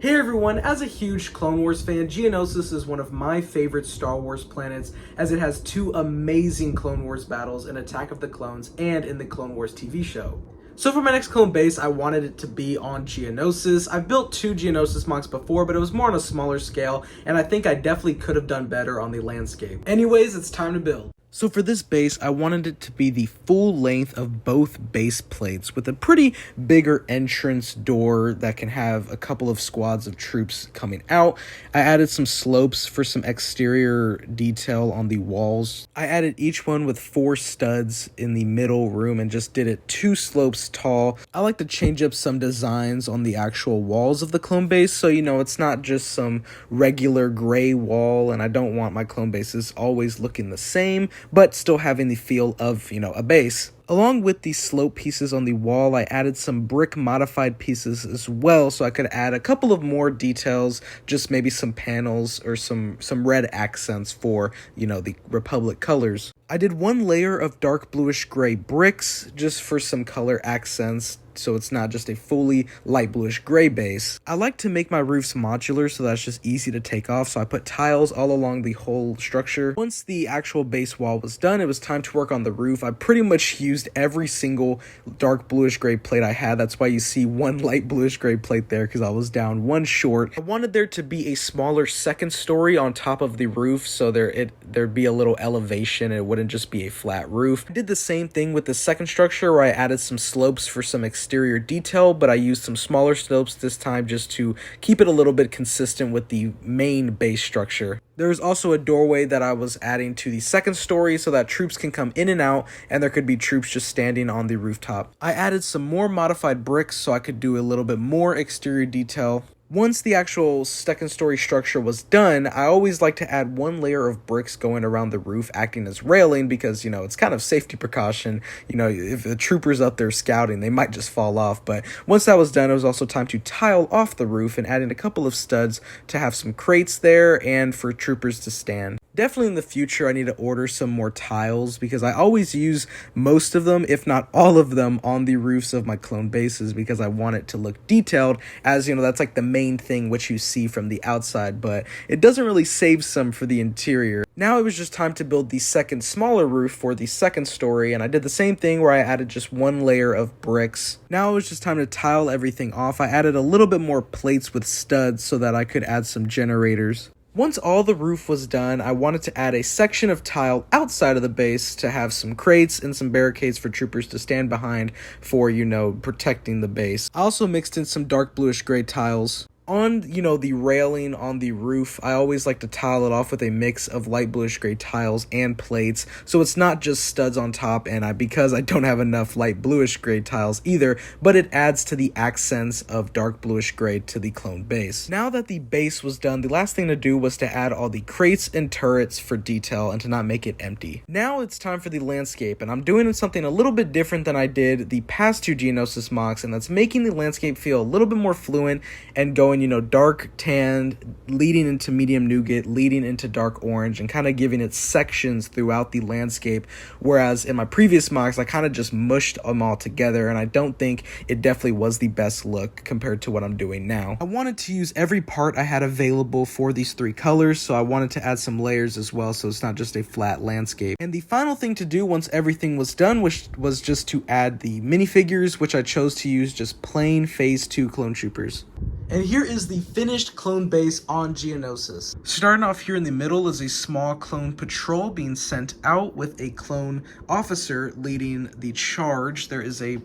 Hey everyone, as a huge Clone Wars fan, Geonosis is one of my favorite Star Wars planets as it has two amazing Clone Wars battles in Attack of the Clones and in the Clone Wars TV show. So for my next clone base, I wanted it to be on Geonosis. I've built two Geonosis mocks before, but it was more on a smaller scale, and I think I definitely could have done better on the landscape. Anyways, it's time to build. So for this base, I wanted it to be the full length of both base plates with a pretty bigger entrance door that can have a couple of squads of troops coming out. I added some slopes for some exterior detail on the walls. I added each one with 4 studs in the middle room and just did it 2 slopes tall. I like to change up some designs on the actual walls of the clone base, so it's not just some regular gray wall, and I don't want my clone bases always looking the same, but still having the feel of, a base. Along with the slope pieces on the wall, I added some brick modified pieces as well, so I could add a couple of more details, just maybe some panels or some red accents for, the Republic colors. I did 1 layer of dark bluish gray bricks just for some color accents, so it's not just a fully light bluish gray base. I like to make my roofs modular so that's just easy to take off, so I put tiles all along the whole structure. Once the actual base wall was done, it was time to work on the roof. I pretty much used every single dark bluish gray plate I had. That's why you see 1 light bluish gray plate there, because I was down 1 short. I wanted there to be a smaller second story on top of the roof, so there'd be a little elevation and it wouldn't just be a flat roof. I did the same thing with the second structure where I added some slopes for some exterior detail, but I used some smaller slopes this time just to keep it a little bit consistent with the main base structure. There is also a doorway that I was adding to the second story so that troops can come in and out, and there could be troops just standing on the rooftop. I added some more modified bricks so I could do a little bit more exterior detail. Once the actual second story structure was done, I always like to add 1 layer of bricks going around the roof acting as railing because, it's kind of safety precaution. If the trooper's up there scouting, they might just fall off. But once that was done, it was also time to tile off the roof and add in a couple of studs to have some crates there and for troopers to stand. Definitely in the future, I need to order some more tiles because I always use most of them, if not all of them, on the roofs of my clone bases because I want it to look detailed, as that's like the main thing which you see from the outside, but it doesn't really save some for the interior. Now it was just time to build the second smaller roof for the second story, and I did the same thing where I added just 1 layer of bricks. Now it was just time to tile everything off. I added a little bit more plates with studs so that I could add some generators. Once all the roof was done, I wanted to add a section of tile outside of the base to have some crates and some barricades for troopers to stand behind for, protecting the base. I also mixed in some dark bluish gray tiles. On, the railing on the roof, I always like to tile it off with a mix of light bluish gray tiles and plates, so it's not just studs on top, and because I don't have enough light bluish gray tiles either, but it adds to the accents of dark bluish gray to the clone base. Now that the base was done, the last thing to do was to add all the crates and turrets for detail and to not make it empty. Now it's time for the landscape, and I'm doing something a little bit different than I did the past 2 Geonosis mocks, and that's making the landscape feel a little bit more fluent and going dark tan, leading into medium nougat, leading into dark orange, and kind of giving it sections throughout the landscape. Whereas in my previous mocks, I kind of just mushed them all together, and I don't think it definitely was the best look compared to what I'm doing now. I wanted to use every part I had available for these 3 colors, so I wanted to add some layers as well, so it's not just a flat landscape. And the final thing to do once everything was done was just to add the minifigures, which I chose to use just plain Phase 2 clone troopers. And here is the finished clone base on Geonosis. Starting off here in the middle is a small clone patrol being sent out with a clone officer leading the charge. There is a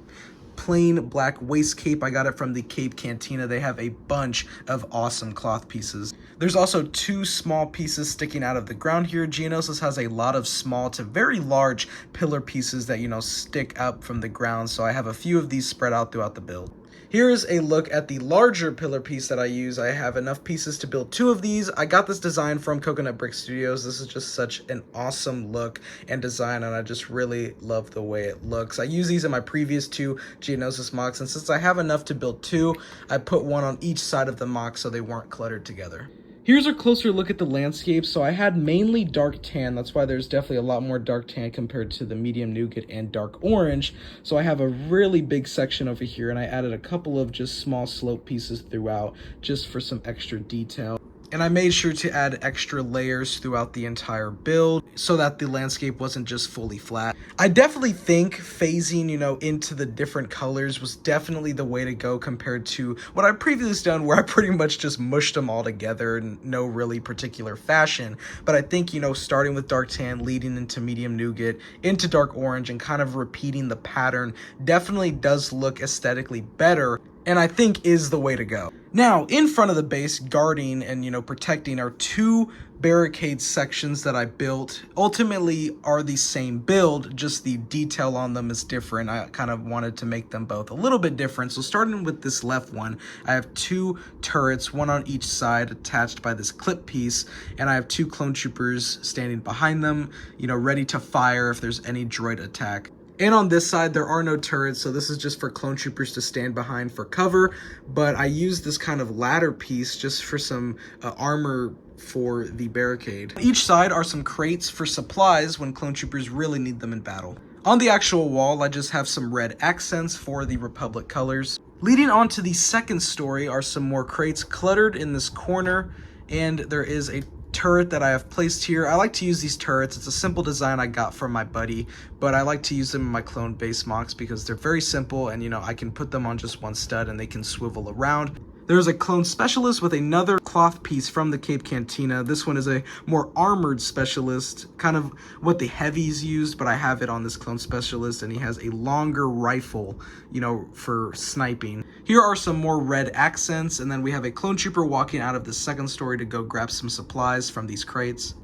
plain black waist cape. I got it from the Cape Cantina. They have a bunch of awesome cloth pieces. There's also 2 small pieces sticking out of the ground here. Geonosis has a lot of small to very large pillar pieces that, stick up from the ground, so I have a few of these spread out throughout the build. Here is a look at the larger pillar piece that I use. I have enough pieces to build 2 of these. I got this design from Coconut Brick Studios. This is just such an awesome look and design, and I just really love the way it looks. I used these in my previous 2 Geonosis mocks, and since I have enough to build 2, I put 1 on each side of the mock so they weren't cluttered together. Here's a closer look at the landscape. So I had mainly dark tan. That's why there's definitely a lot more dark tan compared to the medium nougat and dark orange. So I have a really big section over here, and I added a couple of just small slope pieces throughout just for some extra detail. And I made sure to add extra layers throughout the entire build so that the landscape wasn't just fully flat. I definitely think phasing, into the different colors was definitely the way to go compared to what I've previously done, where I pretty much just mushed them all together in no really particular fashion. But I think, starting with dark tan, leading into medium nougat, into dark orange, and kind of repeating the pattern definitely does look aesthetically better, and I think is the way to go. Now, in front of the base, guarding and, protecting are two barricade sections that I built. Ultimately are the same build, just the detail on them is different. I kind of wanted to make them both a little bit different. So starting with this left one, I have two turrets, one on each side attached by this clip piece, and I have two clone troopers standing behind them, ready to fire if there's any droid attack. And on this side, there are no turrets, so this is just for clone troopers to stand behind for cover, but I used this kind of ladder piece just for some armor for the barricade. Each side are some crates for supplies when clone troopers really need them in battle. On the actual wall, I just have some red accents for the Republic colors. Leading on to the second story are some more crates cluttered in this corner, and there is a turret that I have placed here. I like to use these turrets. It's a simple design I got from my buddy, but I like to use them in my clone base mocks because they're very simple, and I can put them on just one stud and they can swivel around. There's a clone specialist with another cloth piece from the Cape Cantina. This one is a more armored specialist, kind of what the heavies used, but I have it on this clone specialist, and he has a longer rifle, for sniping. Here are some more red accents, and then we have a clone trooper walking out of the second story to go grab some supplies from these crates.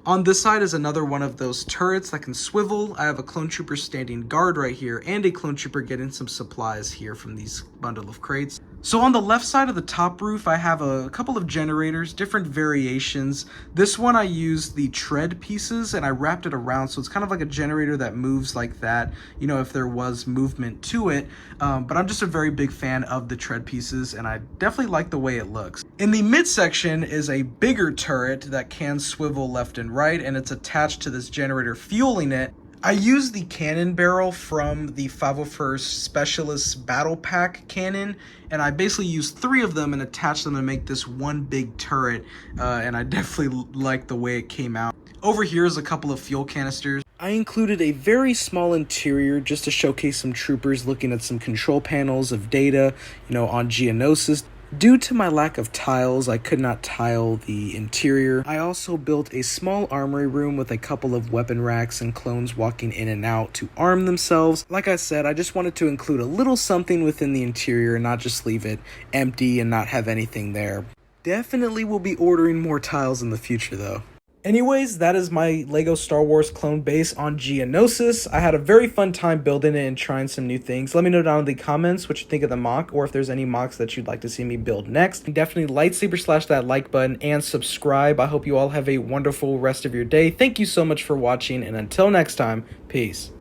On this side is another one of those turrets that can swivel. I have a clone trooper standing guard right here, and a clone trooper getting some supplies here from these bundle of crates. So on the left side of the top roof, I have a couple of generators, different variations. This one I used the tread pieces and I wrapped it around, so it's kind of like a generator that moves like that, if there was movement to it. But I'm just a very big fan of the tread pieces, and I definitely like the way it looks. In the midsection is a bigger turret that can swivel left and right, and it's attached to this generator fueling it. I used the cannon barrel from the 501st Specialist Battle Pack cannon, and I basically used 3 of them and attached them to make this one big turret, and I definitely like the way it came out. Over here is a couple of fuel canisters. I included a very small interior just to showcase some troopers looking at some control panels of data, on Geonosis. Due to my lack of tiles, I could not tile the interior. I also built a small armory room with a couple of weapon racks and clones walking in and out to arm themselves. Like I said, I just wanted to include a little something within the interior and not just leave it empty and not have anything there. Definitely will be ordering more tiles in the future though. Anyways, that is my LEGO Star Wars clone base on Geonosis. I had a very fun time building it and trying some new things. Let me know down in the comments what you think of the mock, or if there's any mocks that you'd like to see me build next. Definitely lightsaber slash that like button and subscribe. I hope you all have a wonderful rest of your day. Thank you so much for watching, and until next time, peace.